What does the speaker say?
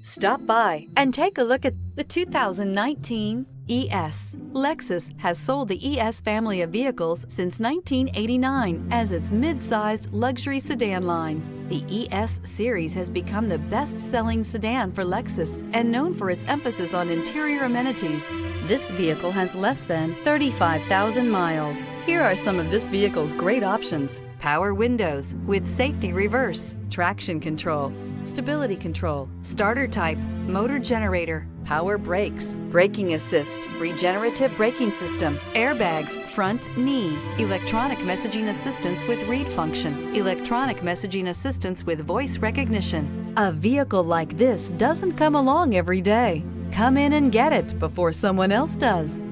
Stop by and take a look at the 2019 ES. Lexus has sold the ES family of vehicles since 1989 as its mid-sized luxury sedan line. The ES series has become the best-selling sedan for Lexus and known for its emphasis on interior amenities. This vehicle has less than 35,000 miles. Here are some of this vehicle's great options: power windows with safety reverse, traction control, stability control, starter type, motor generator, power brakes, braking assist, regenerative braking system, airbags, front knee, electronic messaging assistance with read function, electronic messaging assistance with voice recognition. A vehicle like this doesn't come along every day. Come in and get it before someone else does.